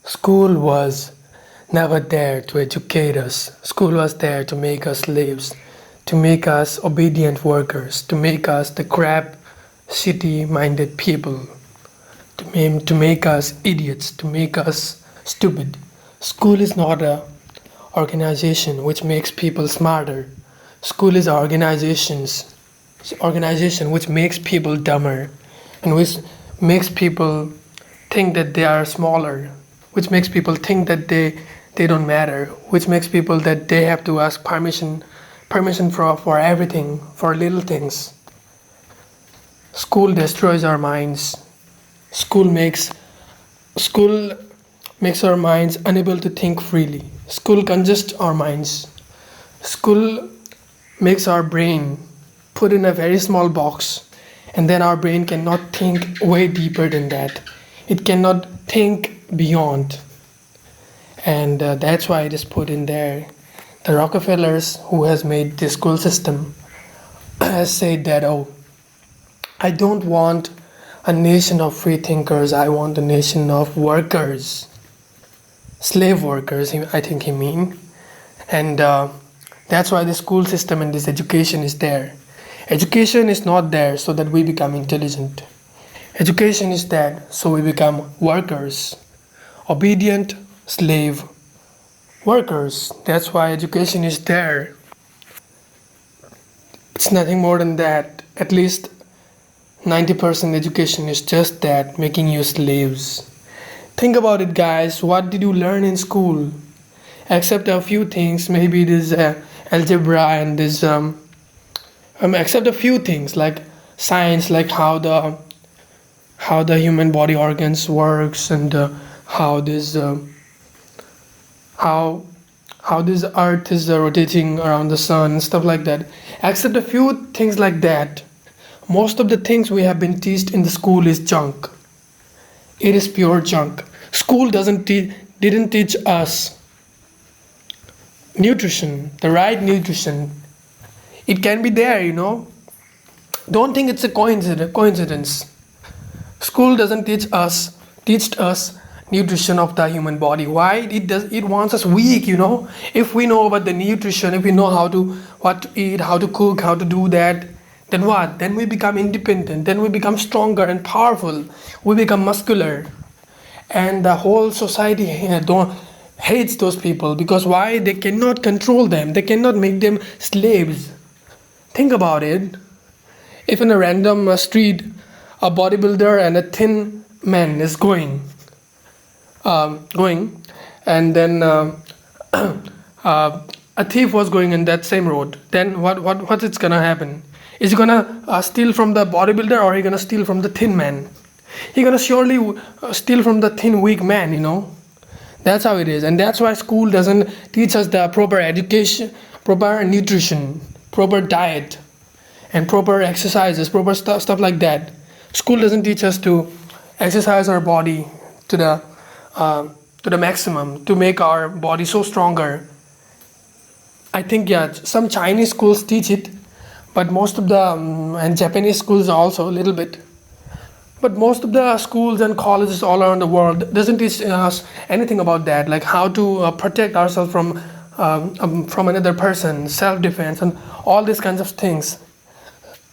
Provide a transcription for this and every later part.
School was never there to educate us. School was there to make us slaves, to make us obedient workers, to make us the crap, city minded people, to make us idiots, to make us stupid. School is not a organization which makes people smarter. School is an organization which makes people dumber and which makes people think that they are smaller, which makes people think that they don't matter, which makes people that they have to ask permission for everything, for little things. School destroys our minds. School makes school makes our minds unable to think freely. School congests our minds. School makes our brain put in a very small box, and then our brain cannot think way deeper than that. It cannot think beyond, and that's why it is put in there. The Rockefellers, who has made the school system, has said that, oh, I don't want a nation of free thinkers, I want a nation of workers, slave workers, I think he mean. And that's why the school system and this education is there. Education is not there so that we become intelligent. Education is there so we become workers, obedient slave workers. That's why education is there. It's nothing more than that. At least 90% education is just that, making you slaves. Think about it, guys. What did you learn in school? Except a few things, maybe this algebra and this, except a few things like science, like how the human body organs works, and how this how this earth is rotating around the sun, stuff like that. Except a few things like that, most of the things we have been taught in the school is junk. It is pure junk. School didn't teach us nutrition, the right nutrition. It can be there, Don't think it's a coincidence. School doesn't teach us nutrition of the human body. Why? It wants us weak, If we know about the nutrition, if we know what to eat, how to cook, how to do that, then what? Then we become independent, then we become stronger and powerful, we become muscular. And the whole society hates those people, because why? They cannot control them, they cannot make them slaves. Think about it. If in a random street a bodybuilder and a thin man is going, and then a thief was going in that same road, then what's it's gonna happen? Is he gonna steal from the bodybuilder, or he gonna steal from the thin man? He gonna surely steal from the thin weak man, That's how it is. And that's why school doesn't teach us the proper education, proper nutrition, proper diet, and proper exercises, proper stuff like that. School doesn't teach us to exercise our body to the maximum, to make our body so stronger. I think, yeah, some Chinese schools teach it, but most of the and Japanese schools also a little bit. But most of the schools and colleges all around the world doesn't teach us anything about that, like how to protect ourselves from another person, self-defense, and all these kinds of things.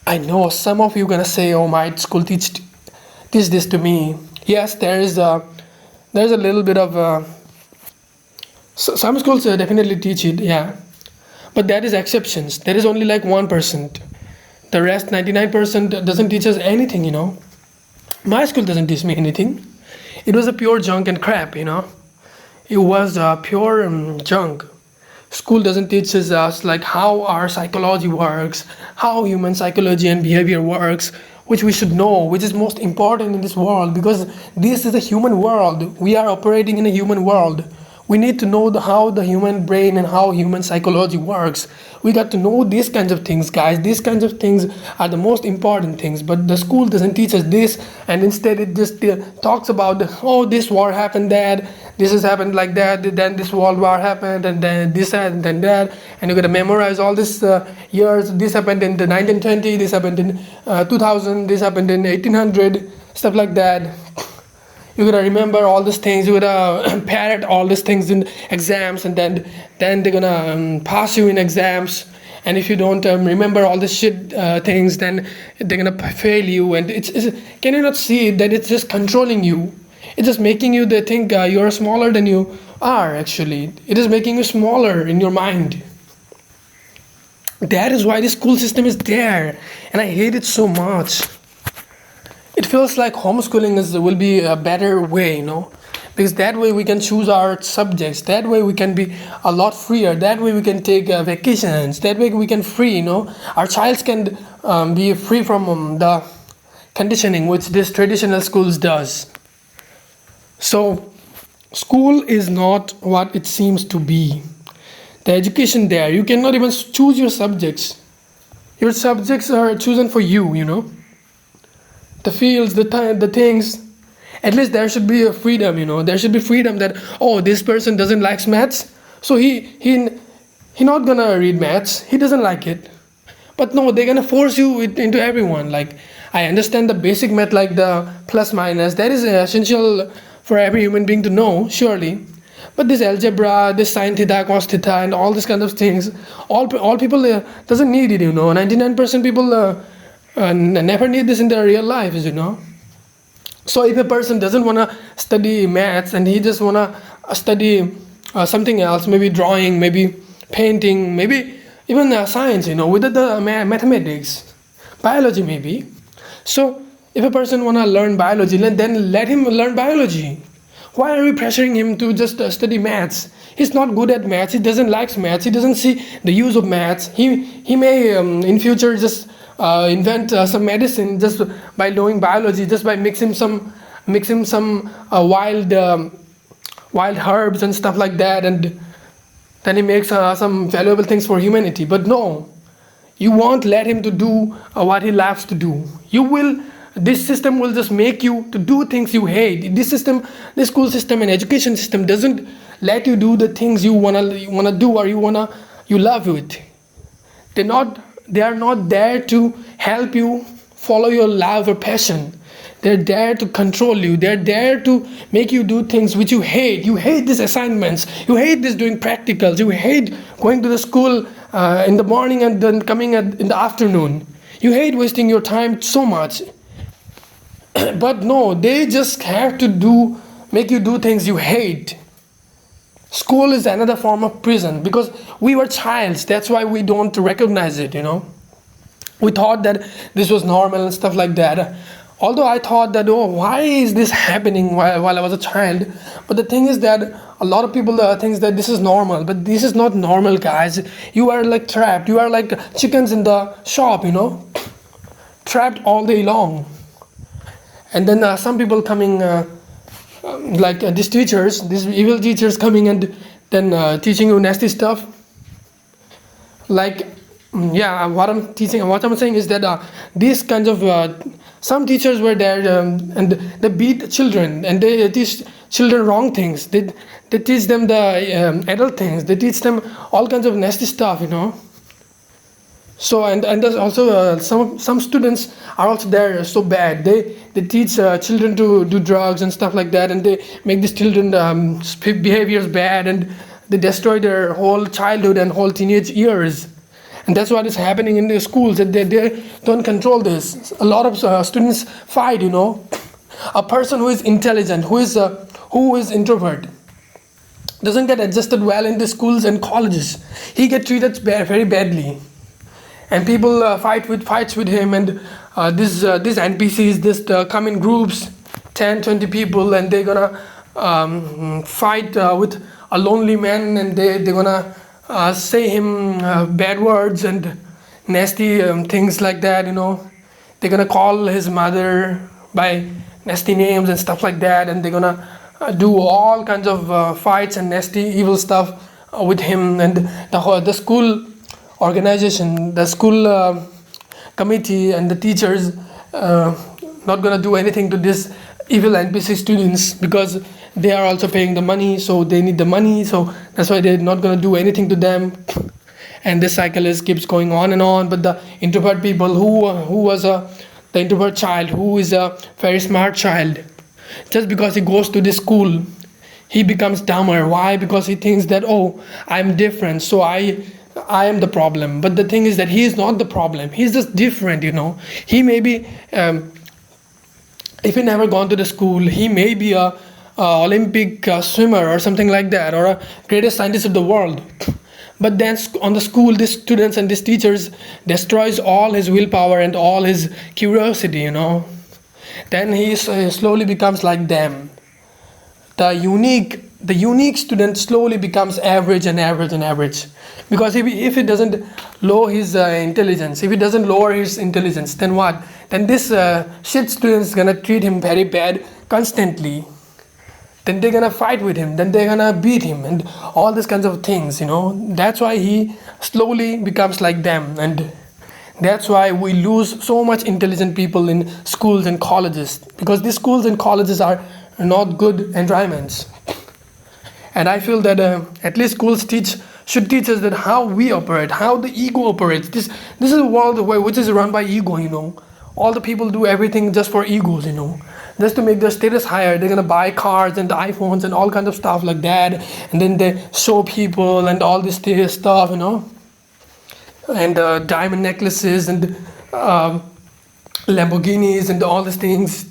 I know some of you gonna say, "Oh, my school teach this to me." Yes, there's a little bit of some schools definitely teach it, yeah, but that is exceptions. There is only like 1%. The rest 99% doesn't teach us anything, My school doesn't teach me anything. It was a pure junk and crap, It was pure junk. School doesn't teach us like how our psychology works, how human psychology and behavior works, which we should know, which is most important in this world, because this is a human world. We are operating in a human world. We need to know how the human brain and how human psychology works. We got to know these kinds of things, guys. These kinds of things are the most important things. But the school doesn't teach us this, and instead it just talks about, this war happened, this has happened like that, then this world war happened, and then this and then that, and you got to memorize all this years. This happened in the 1920, this happened in 2000, this happened in 1800, stuff like that. You're gonna remember all these things. You're gonna parrot all these things in exams, and then they're gonna pass you in exams. And if you don't remember all the shit things, then they're gonna fail you. And can you not see that it's just controlling you? It's just making you they think you're smaller than you are. Actually, it is making you smaller in your mind. That is why the school system is there, and I hate it so much. It feels like homeschooling will be a better way, because that way we can choose our subjects. That way we can be a lot freer. That way we can take vacations. That way we can free. Our child can be free from the conditioning which this traditional schools does. So, school is not what it seems to be. The education there, you cannot even choose your subjects. Your subjects are chosen for you. The fields, the things. At least there should be a freedom, There should be freedom that, this person doesn't like maths, so he not gonna read maths. He doesn't like it. But no, they're gonna force you into everyone. Like, I understand the basic math, like the plus minus. That is essential for every human being to know, surely. But this algebra, this sine theta, cos theta, and all these kind of things, all people doesn't need it. 99% people never need this in their real lives. So if a person doesn't want to study maths and he just want to study something else, maybe drawing, maybe painting, maybe even science, with the mathematics, biology maybe. So if a person want to learn biology, then let him learn biology. Why are we pressuring him to just study maths? He's not good at maths. He doesn't like maths. He doesn't see the use of maths. He may in future just invent some medicine just by knowing biology, just by mixing some wild herbs and stuff like that, and then he makes some valuable things for humanity. But no, you won't let him to do what he loves to do. This system will just make you to do things you hate. This school system and education system doesn't let you do the things you wanna do or you love it. They are not there to help you follow your love or passion. They're there to control you. They're there to make you do things which you hate. You hate these assignments. You hate this doing practicals. You hate going to the school in the morning and then coming in the afternoon. You hate wasting your time so much. But no, they just have to make you do things you hate. School is another form of prison because we were childs. That's why we don't recognize it, We thought that this was normal and stuff like that. Although I thought that, why is this happening while I was a child? But the thing is that a lot of people think that this is normal. But this is not normal, guys. You are like trapped. You are like chickens in the shop, Trapped all day long. And then some people coming, these teachers, these evil teachers coming and then teaching you nasty stuff. What I'm saying is that these kinds of some teachers were there and they beat children and they teach children wrong things. They teach them the adult things. They teach them all kinds of nasty stuff, So and there's also some students are also there so bad. They teach children to do drugs and stuff like that, and they make these children behaviors bad, and they destroy their whole childhood and whole teenage years. And that's what is happening in the schools, that they don't control this. A lot of students fight, A person who is intelligent, who is introvert, doesn't get adjusted well in the schools and colleges. He gets treated very badly. And people fights with him, and these NPCs come in groups, 10, 20 people, and they're gonna fight with a lonely man, and they're gonna say him bad words and nasty things like that, They're gonna call his mother by nasty names and stuff like that, and they're gonna do all kinds of fights and nasty evil stuff with him. And the school organization, the school committee and the teachers not gonna do anything to this evil NPC students because they are also paying the money, so they need the money, so that's why they're not gonna do anything to them. And this cycle keeps going on and on. But the introvert people, who was the introvert child, who is a very smart child, Just because he goes to this school, he becomes dumber. Why? Because he thinks that, oh, I'm different, so I am the problem. But the thing is that he is not the problem. He's just different, He may be, if he never gone to the school, he may be a Olympic swimmer or something like that, or a greatest scientist of the world. But then on the school, these students and these teachers destroys all his willpower and all his curiosity, Then he slowly becomes like them. The unique student slowly becomes average and average and average, because if he doesn't lower his intelligence, if he doesn't lower his intelligence, then what? Then this shit student is gonna treat him very bad constantly. Then they're gonna fight with him, then they're gonna beat him, and all these kinds of things. That's why he slowly becomes like them, and that's why we lose so much intelligent people in schools and colleges, because these schools and colleges are not good environments. And I feel that at least schools should teach us that how we operate, how the ego operates. This is a world which is run by ego. All the people do everything just for egos, just to make their status higher. They're gonna buy cars and iPhones and all kinds of stuff like that, and then they show people and all this stuff, and diamond necklaces and Lamborghinis and all these things.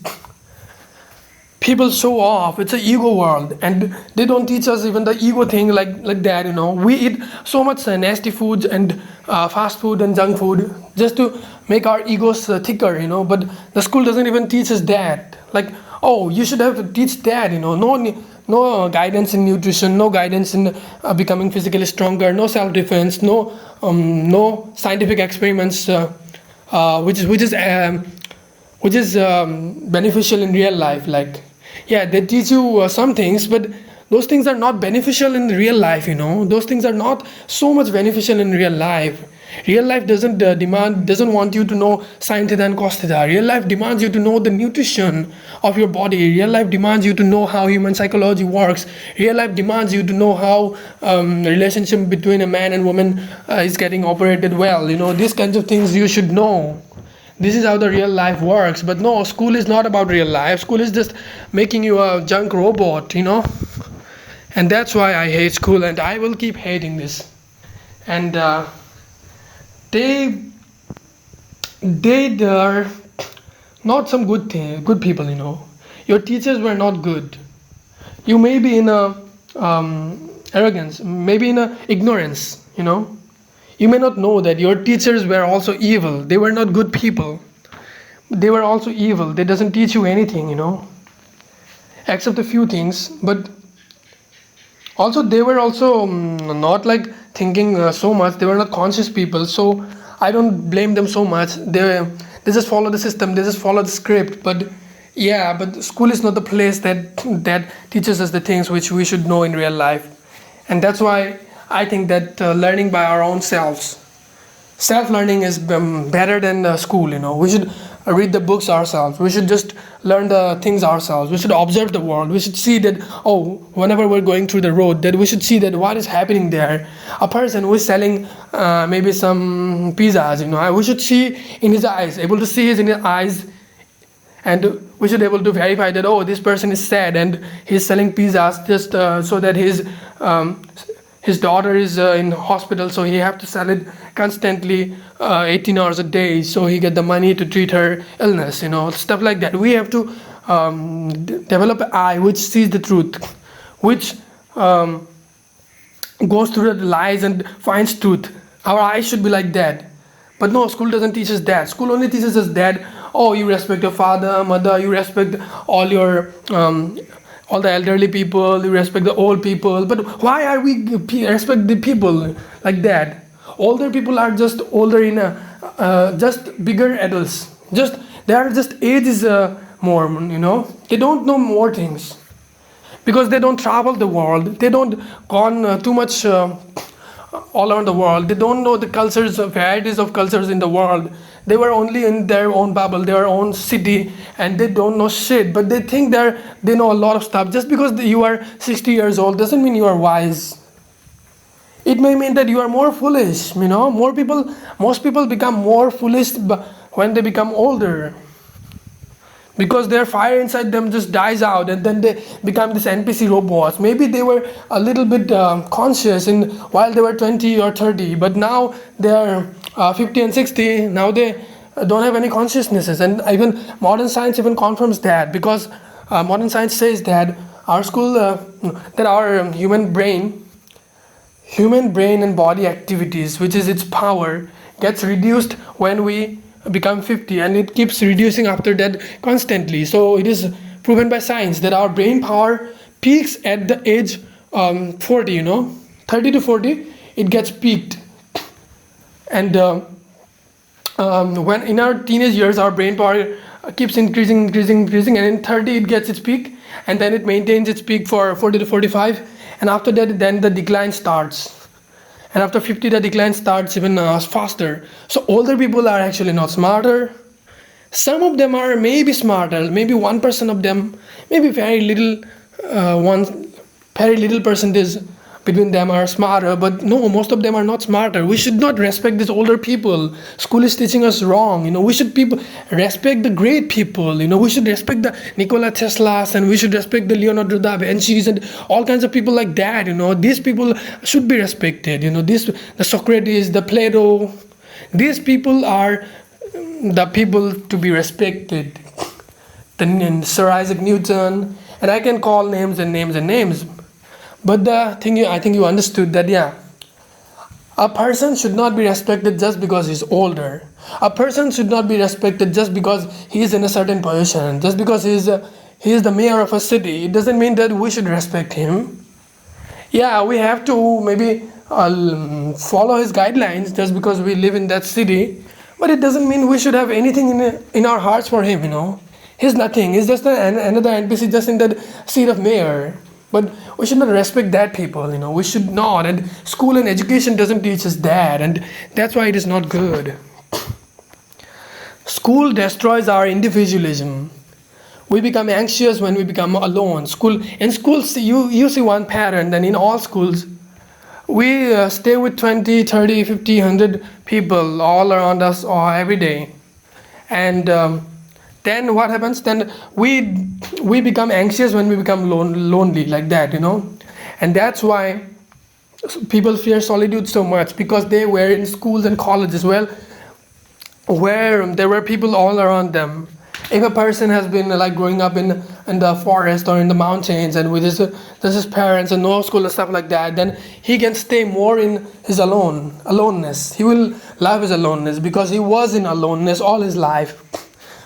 People show off. It's an ego world, and they don't teach us even the ego thing like that. We eat so much nasty foods and fast food and junk food just to make our egos thicker. But the school doesn't even teach us that. Like, oh, you should have to teach that. No guidance in nutrition, no guidance in becoming physically stronger, no self-defense, no scientific experiments, which is beneficial in real life. Like, yeah, they teach you some things, but those things are not beneficial in real life. Those things are not so much beneficial in real life. Real life doesn't want you to know sin theta and cos theta. Real life demands you to know the nutrition of your body. Real life demands you to know how human psychology works. Real life demands you to know how relationship between a man and woman is getting operated well. These kinds of things you should know. This is how the real life works. But no, school is not about real life. School is just making you a junk robot, And that's why I hate school, and I will keep hating this. And they are not some good people. Your teachers were not good. You may be in a arrogance, maybe in a ignorance. You may not know that your teachers were also evil. They were not good people. They were also evil. They doesn't teach you anything, except a few things. But also they were also not like thinking so much. They were not conscious people. So I don't blame them so much. They just follow the system. They just follow the script. But yeah, but school is not the place that teaches us the things which we should know in real life. And that's why I think that learning by our own self-learning is better than school. We should read the books ourselves. We should just learn the things ourselves. We should observe the world. We should see that, whenever we're going through the road, that we should see that what is happening there. A person who is selling maybe some pizzas, we should see in his eyes, able to see in his eyes, and we should be able to verify that, this person is sad and he's selling pizzas just so that his daughter is in hospital, so he have to sell it constantly 18 hours a day, so he get the money to treat her illness, stuff like that. We have to develop an eye which sees the truth, which goes through the lies and finds truth. Our eyes should be like that. But no, school doesn't teach us that. School only teaches us that, you respect your father, mother, you respect all your all the elderly people, you respect the old people. But why are we respect the people like that? Older people are just older in just bigger adults. They are just ages more, They don't know more things because they don't travel the world. They don't gone too much all around the world. They don't know the cultures, varieties of cultures in the world. They were only in their own bubble, their own city, and they don't know shit. But they think they know a lot of stuff. Just because you are 60 years old doesn't mean you are wise. It may mean that you are more foolish. Most people become more foolish when they become older. because their fire inside them just dies out, and then they become this NPC robots. Maybe they were a little bit conscious in while they were 20 or 30, but now they are 50 and 60. Now they don't have any consciousnesses, and even modern science even confirms that, because modern science says that our school that our human brain and body activities, which is its power, gets reduced when we become 50, and it keeps reducing after that constantly. So it is proven by science that our brain power peaks at the age 40, 30 to 40 it gets peaked. And when in our teenage years our brain power keeps increasing, and in 30 it gets its peak, and then it maintains its peak for 40 to 45, and after that then the decline starts. And after 50 the decline starts even faster. So older people are actually not smarter. Some of them are maybe smarter, maybe 1% of them, maybe very little percentage between them are smarter, but no, most of them are not smarter. We should not respect these older people. School is teaching us wrong. We should respect the great people. We should respect the Nikola Teslas, and we should respect the Leonardo da Vinci's and all kinds of people like that. These people should be respected. The Socrates, the Plato, these people are the people to be respected. The Sir Isaac Newton, and I can call names and names and names. But the thing, I think you understood that, yeah, a person should not be respected just because he's older. A person should not be respected just because he is in a certain position. Just because he is the mayor of a city, it doesn't mean that we should respect him. Yeah, we have to maybe follow his guidelines just because we live in that city, but it doesn't mean we should have anything in our hearts for him. He's nothing. He's just another NPC just in that seat of mayor. But we should not respect that people, we should not. And school and education doesn't teach us that, and that's why it is not good. School destroys our individualism. We become anxious when we become alone. In schools, you see one pattern, then in all schools, we stay with 20, 30, 50, 100 people all around us every day. And then what happens? Then we become anxious when we become lonely like that, and that's why people fear solitude so much, because they were in schools and colleges where there were people all around them. If a person has been growing up in the forest or in the mountains and with his parents and no school and stuff like that, then he can stay more in his aloneness. He will love his aloneness because he was in aloneness all his life.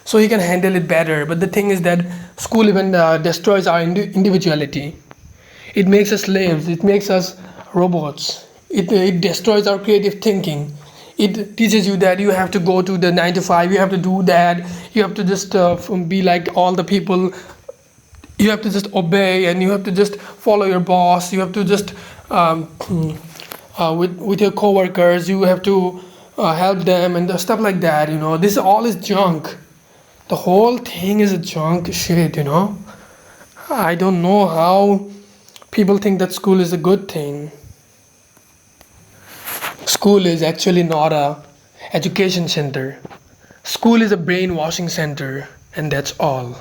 So he can handle it better. But the thing is that school even destroys our individuality. It makes us slaves. It makes us robots. It destroys our creative thinking. It teaches you that you have to go to the 9 to 5. You have to do that. You have to just be like all the people. You have to just obey, and you have to just follow your boss. You have to just with your coworkers. You have to help them and stuff like that. This all is junk. The whole thing is a junk shit, I don't know how people think that school is a good thing. School is actually not a education center. School is a brainwashing center, and that's all.